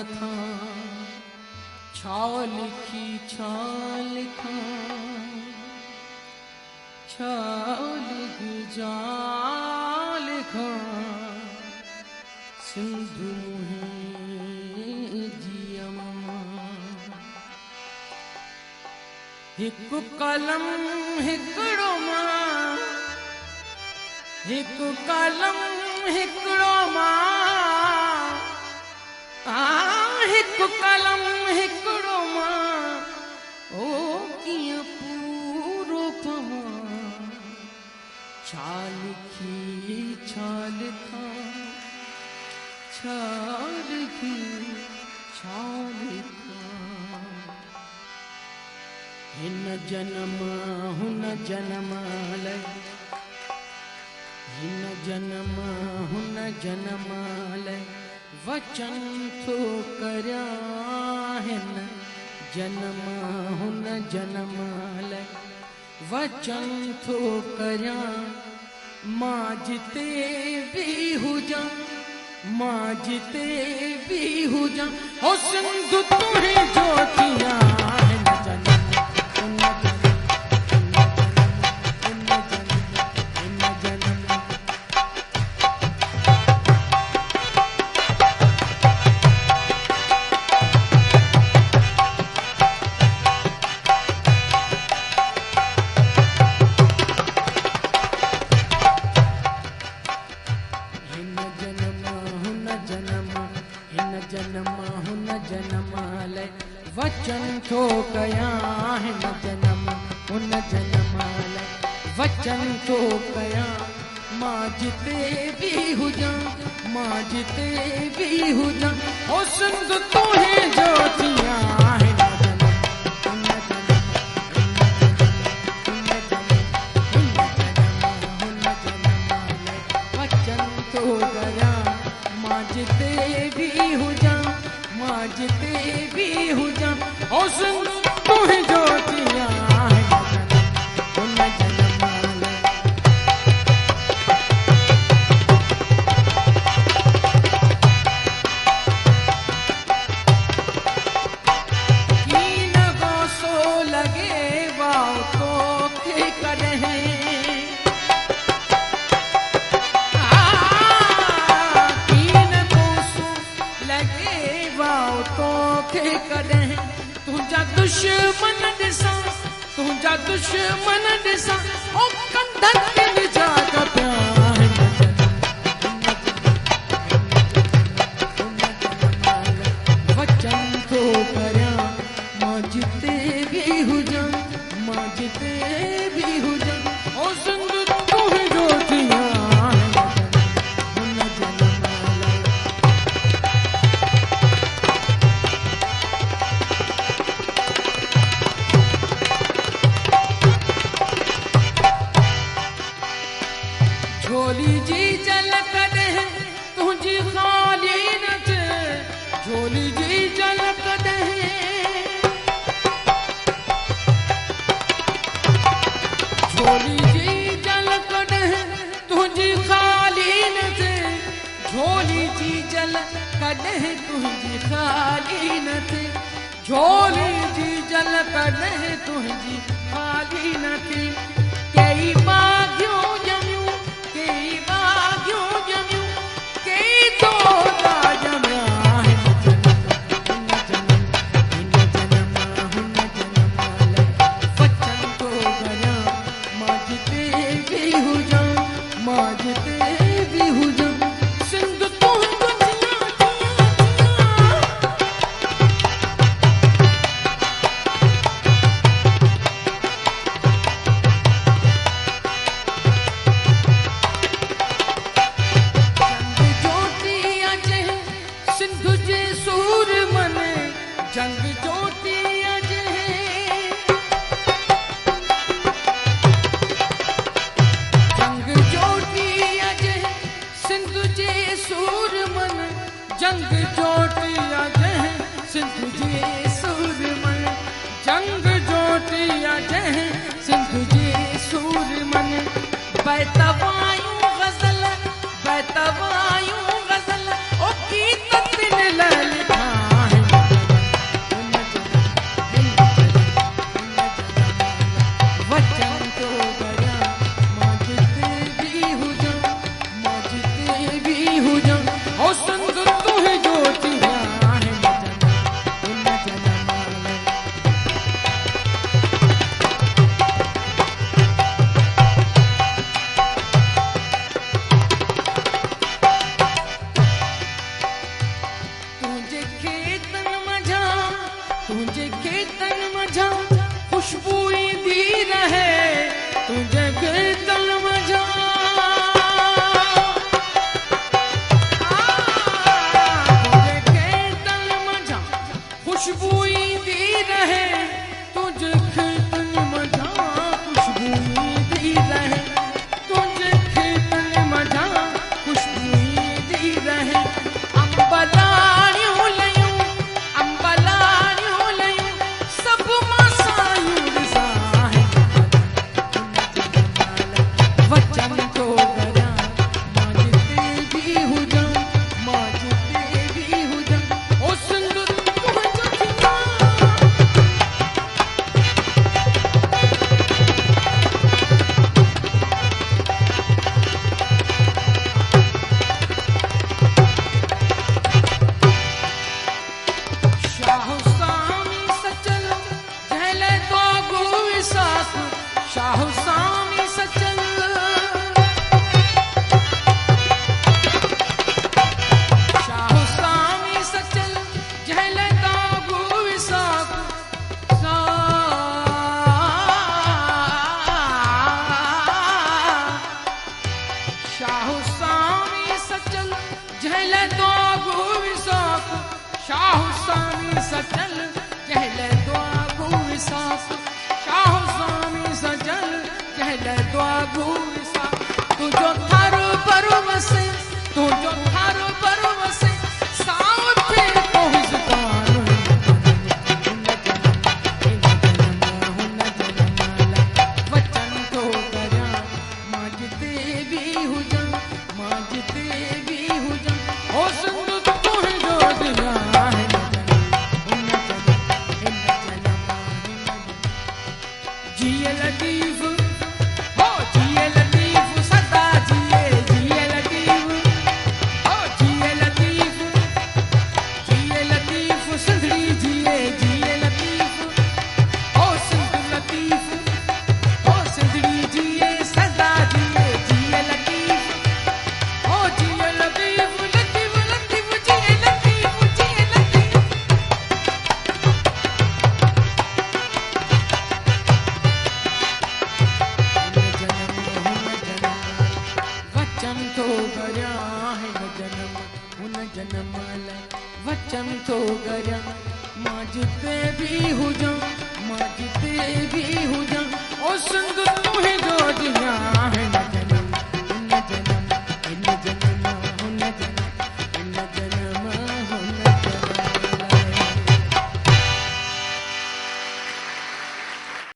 था छाल की छाल था छाल की जाल था सिंधु मुहे जियमा हिक कलम हिकड़ो मां हिक कलम हिकड़ो मां हिक कलम हिकड़ो मां ओ कीअं पूरो पवां छाल की छाल था छाल की छाल था हिन जन्म हुन जन्म लय हिन जन्म हुन जन्म लय वचन थो करया हिन जन्म हुन जन्म लय वचन थो करया मां जिते भी हुजां मां जिते भी हुजां हो सिंधु तुहे ज्योतियां हिन जन्म वचन थो कया हिन जन्म हुन जन्म लय वचन थो कया मां जिते भी हुजां मां जिते भी हुजां ओ सिंधु तुहे ज्योतियां हिन जन्म हुन जन्म हुन जन्म लय वचन थो कया मां जिते भी हुजां मां जिते भी हुजां ओ सिंधु तुहे ज्योतियां हुन जन्म लय कीन गोसो लगे वाओ तोखे कॾहिं कीन गोसो लगे वाओ तोखे कॾहिं तुझा दुश्मन ॾिसां तुझा दुश्मन ॾिसां ओ कंधनि ते निजात पिया हिन जन्म वचन थो करियां मां जिते भी हुजां मां जिते भी हुजां ओ सिंधु तुहे ज्योतियां हुन जन्म लय झोली जी जल कॾहिं तुंहिंजी ख़ाली न थिए झोली जी जल कॾहिं झोली जी जल कॾहिं तुंहिंजी ख़ाली न थिए झोली जी जल कॾहिं तुंहिंजी ख़ाली न थिए झोली जी जल कॾहिं तुंहिंजी ख़ाली न थिए कई भाॻियूं ॼमियूं कई भाॻियूं ॼमियूं कई तोता ॼमिया हिन जन्म हुन जन्म लय वचन थो करियां मां जिते भी हुजां मां जिते भी हुजां सिंधु तुहे जंग जोटी अजे जंग जोटी अजे सिंधु जे सूर मन जंग जोटी अजे सिंधु जे सूर मन जंग जोटी अजे सिंधु जे सूर मन बैतवायूं गज़ल बैतवायूं गज़ल ओ की तत्न ललिता तुझे कीर्तन मजा तुझे कीर्तन मजा खुशबू दी रहे तुझे कीर्तन मजा खुशबू दी रहे तुझे कीर्तन मजा खुशबू दी रहे अंबलाणियों लयूं अंबलाणियों लयूं सब मासायूं साहे वचन तो गया माजते भी हुजा माजते भी हुजा ओ सिंध शाह सामी सचल शाह सामी सचल जहल दागु विसाख शाह सामी सचल जहल दागु विसाख शाह सामी सचल जहल दागु विसाख शाह सामी सजल कहले द्वागु विसा तुझो थारो बरवसे तुझो थारो बरवसे साउथे तो हिजकान वचन तो गया माजते भी हुजा माजते भी हुजा ओ सिंध तू ही जो दिया है जिए लतीफ हो जिए लतीफ सदा जिए जिए लतीफ हो जिए लतीफ सिंधड़ी जिए जिए लतीफ हो सिंध लतीफ हो सिंधड़ी जिए सदा जिए जिए लतीफ हो जिए लतीफ लतीफ लतीफ जिए लतीफ जिए लतीफ वचन तो गया है न जन्म उन जन्म वचन तो गया माजते भी हुजा माजते भी हुजा ओ सिंध तू ही जो दिया है न